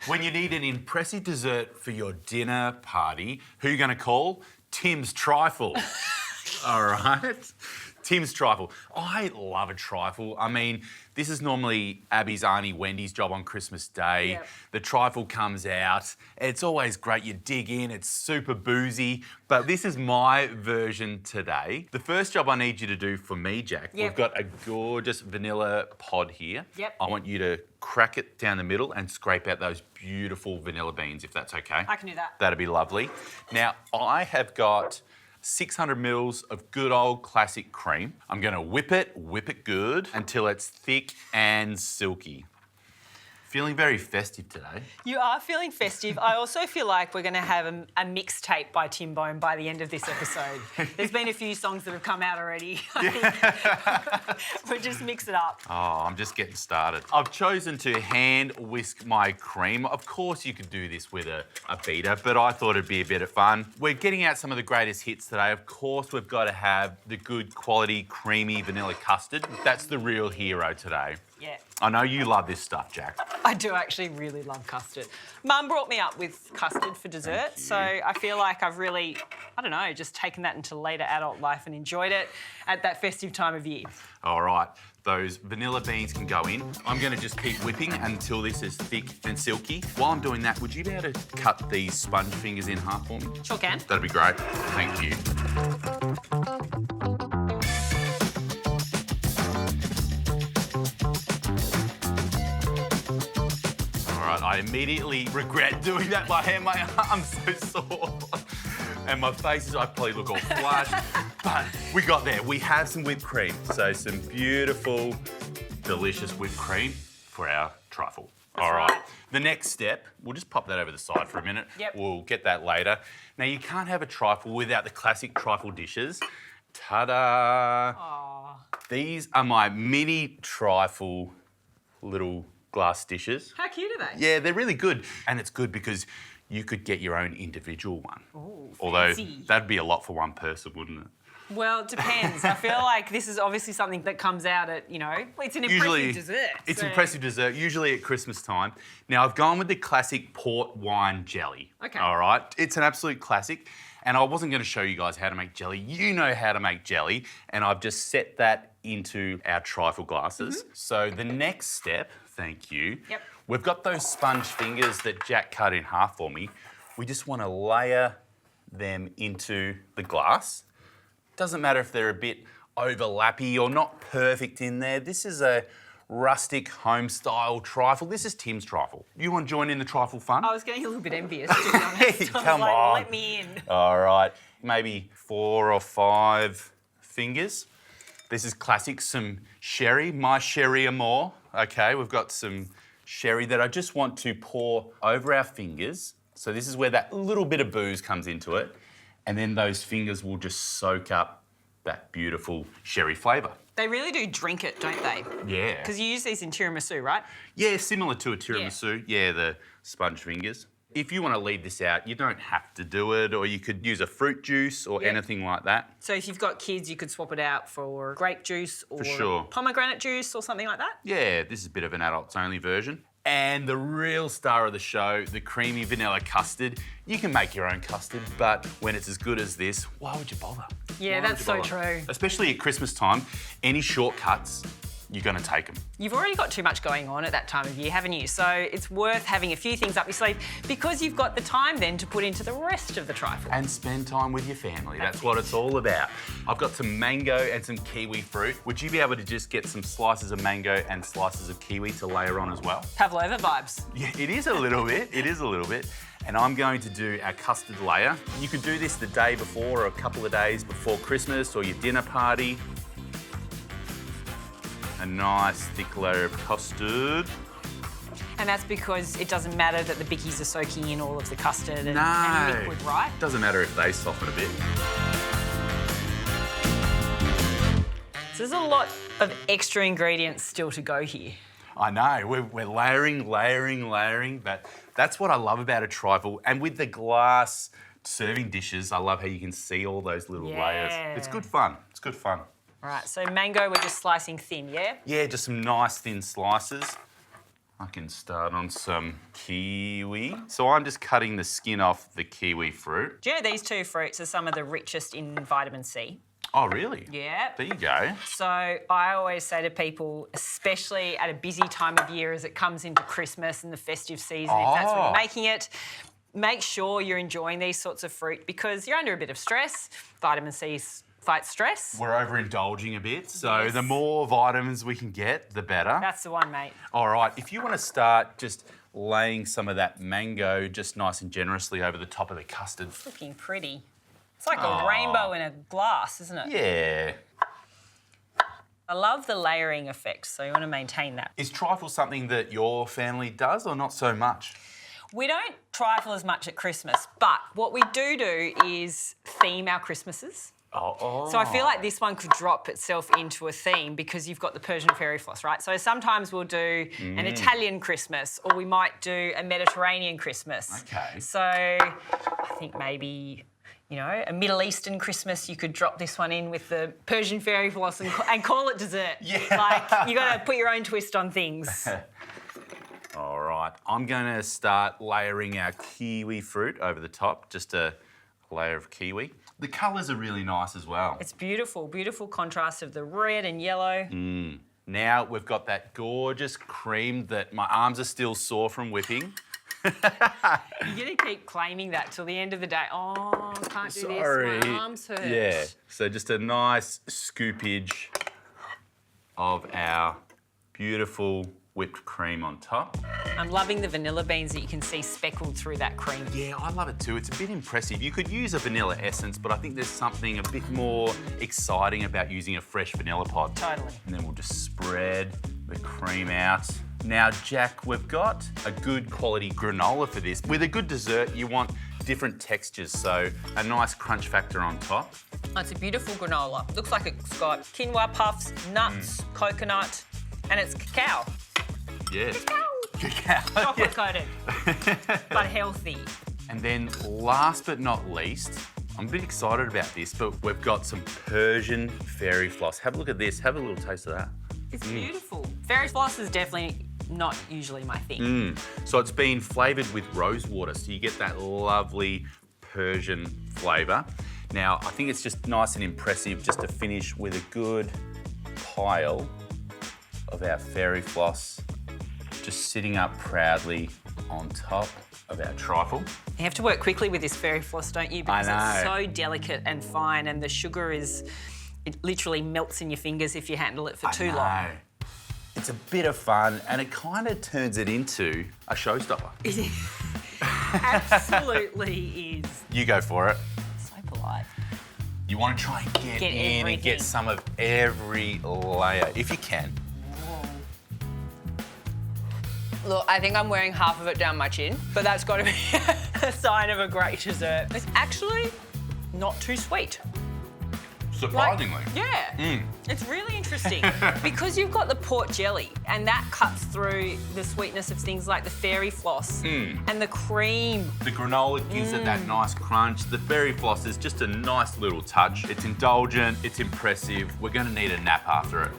When you need an impressive dessert for your dinner party, who are you going to call? Tim's Trifle. All right. Tim's Trifle. I love a trifle. I mean, this is normally Abby's Auntie Wendy's job on Christmas Day. Yep. The trifle comes out. It's always great. You dig in. It's super boozy. But this is my version today. The first job I need you to do for me, Jacq, we've got a gorgeous vanilla pod here. Yep. I want you to crack it down the middle and scrape out those beautiful vanilla beans, if that's okay. I can do that. That'd be lovely. Now, I have got 600 mils of good old classic cream. I'm going to whip it good until it's thick and silky. Feeling very festive today. You are feeling festive. I also feel like we're going to have a mixtape by Tim Bone by the end of this episode. There's been a few songs that have come out already. We'll just mix it up. Oh, I'm just getting started. I've chosen to hand whisk my cream. Of course, you could do this with a beater, but I thought it'd be a bit of fun. We're getting out some of the greatest hits today. Of course, we've got to have the good quality, creamy vanilla custard. That's the real hero today. Yeah. I know you love this stuff, Jacq. I do actually really love custard. Mum brought me up with custard for dessert, so I feel like I've really, I don't know, just taken that into later adult life and enjoyed it at that festive time of year. All right, those vanilla beans can go in. I'm going to just keep whipping until this is thick and silky. While I'm doing that, would you be able to cut these sponge fingers in half for me? Sure can. That'd be great. Thank you. I immediately regret doing that. My arm's so sore. And my face is, I probably look all flushed. But we got there. We have some whipped cream. So some beautiful, delicious whipped cream for our trifle. All right. The next step, we'll just pop that over the side for a minute. Yep. We'll get that later. Now, you can't have a trifle without the classic trifle dishes. Ta-da! Aww. These are my mini trifle little glass dishes. How cute are they? Yeah, they're really good. And it's good because you could get your own individual one. Ooh, although fancy. that'd be a lot for one person, wouldn't it? Well, it depends. I feel like this is obviously something that comes out at, it's an impressive dessert. It's so. impressive dessert, usually at Christmas time. Now, I've gone with the classic port wine jelly. Okay. All right? It's an absolute classic. And I wasn't going to show you guys how to make jelly. You know how to make jelly. And I've just set that into our trifle glasses. So the next step, thank you. Yep. We've got those sponge fingers that Jacq cut in half for me. We just want to layer them into the glass. Doesn't matter if they're a bit overlappy or not perfect in there. This is a rustic home-style trifle. This is Tim's trifle. You want to join in the trifle fun? I was getting a little bit envious, to be honest. Hey, come on. Let me in. All right, maybe 4 or 5 fingers. This is classic, some sherry, my sherry amour. Okay, we've got some sherry that I just want to pour over our fingers. So this is where that little bit of booze comes into it. And then those fingers will just soak up that beautiful sherry flavour. They really do drink it, don't they? Yeah. Because you use these in tiramisu, right? Yeah, similar to a tiramisu. Yeah, the sponge fingers. If you want to leave this out, you don't have to do it, or you could use a fruit juice or anything like that. So if you've got kids, you could swap it out for grape juice or sure. pomegranate juice or something like that? Yeah, this is a bit of an adults-only version. And the real star of the show, the creamy vanilla custard. You can make your own custard, but when it's as good as this, why would you bother? Yeah, that's so true. Especially at Christmas time, any shortcuts, you're going to take them. You've already got too much going on at that time of year, haven't you? So it's worth having a few things up your sleeve because you've got the time then to put into the rest of the trifle. And spend time with your family. That's what it's all about. I've got some mango and some kiwi fruit. Would you be able to just get some slices of mango and slices of kiwi to layer on as well? Pavlova vibes. Yeah, it is a little bit. It is a little bit. And I'm going to do our custard layer. You could do this the day before or a couple of days before Christmas or your dinner party. A nice thick layer of custard. And that's because it doesn't matter that the bickies are soaking in all of the custard and liquid, right? Doesn't matter if they soften a bit. So there's a lot of extra ingredients still to go here. I know, we're layering, but that's what I love about a trifle. And with the glass serving dishes, I love how you can see all those little layers. It's good fun, it's good fun. All right, so mango we're just slicing thin, yeah? Yeah, just some nice thin slices. I can start on some kiwi. So I'm just cutting the skin off the kiwi fruit. Do you know these two fruits are some of the richest in vitamin C? Oh, really? Yeah. There you go. So I always say to people, especially at a busy time of year as it comes into Christmas and the festive season, if that's what you're making it, make sure you're enjoying these sorts of fruit because you're under a bit of stress. Vitamin C fights stress. We're overindulging a bit, so the more vitamins we can get, the better. That's the one, mate. All right, if you want to start just laying some of that mango just nice and generously over the top of the custard. It's looking pretty. It's like a rainbow in a glass, isn't it? Yeah. I love the layering effect, so you want to maintain that. Is trifle something that your family does or not so much? We don't trifle as much at Christmas, but what we do is theme our Christmases. So I feel like this one could drop itself into a theme because you've got the Persian fairy floss, right? So sometimes we'll do an Italian Christmas or we might do a Mediterranean Christmas. Okay. So I think maybe, you know, a Middle Eastern Christmas, you could drop this one in with the Persian fairy floss and call it dessert. Yeah. Like, you got to put your own twist on things. All right, I'm going to start layering our kiwi fruit over the top, just a layer of kiwi. The colours are really nice as well. It's beautiful, beautiful contrast of the red and yellow. Now we've got that gorgeous cream that my arms are still sore from whipping. You're going to keep claiming that till the end of the day. Oh, I can't do this, my arms hurt. Yeah, so just a nice scoopage of our beautiful whipped cream on top. I'm loving the vanilla beans that you can see speckled through that cream. Yeah, I love it too. It's a bit impressive. You could use a vanilla essence, but I think there's something a bit more exciting about using a fresh vanilla pod. Totally. And then we'll just spread the cream out. Now, Jacq, we've got a good quality granola for this. With a good dessert, you want different textures, so a nice crunch factor on top. Oh, it's a beautiful granola. Looks like it's got quinoa puffs, nuts, coconut, and it's cacao. Yeah. Cacao. Chocolate coated, but healthy. And then last but not least, I'm a bit excited about this, but we've got some Persian fairy floss. Have a look at this. Have a little taste of that. It's beautiful. Fairy floss is definitely not usually my thing. So it's been flavoured with rose water, so you get that lovely Persian flavour. Now, I think it's just nice and impressive just to finish with a good pile of our fairy floss just sitting up proudly on top of our trifle. You have to work quickly with this fairy floss, don't you? Because it's so delicate and fine, and the sugar it literally melts in your fingers if you handle it for too long. It's a bit of fun, and it kind of turns it into a showstopper. It absolutely is. You go for it. So polite. You want to try and get in everything. and get some of every layer, if you can. Look, I think I'm wearing half of it down my chin, but that's got to be a sign of a great dessert. It's actually not too sweet. Surprisingly. It's really interesting because you've got the port jelly and that cuts through the sweetness of things like the fairy floss and the cream. The granola gives it that nice crunch. The fairy floss is just a nice little touch. It's indulgent, it's impressive. We're going to need a nap after it.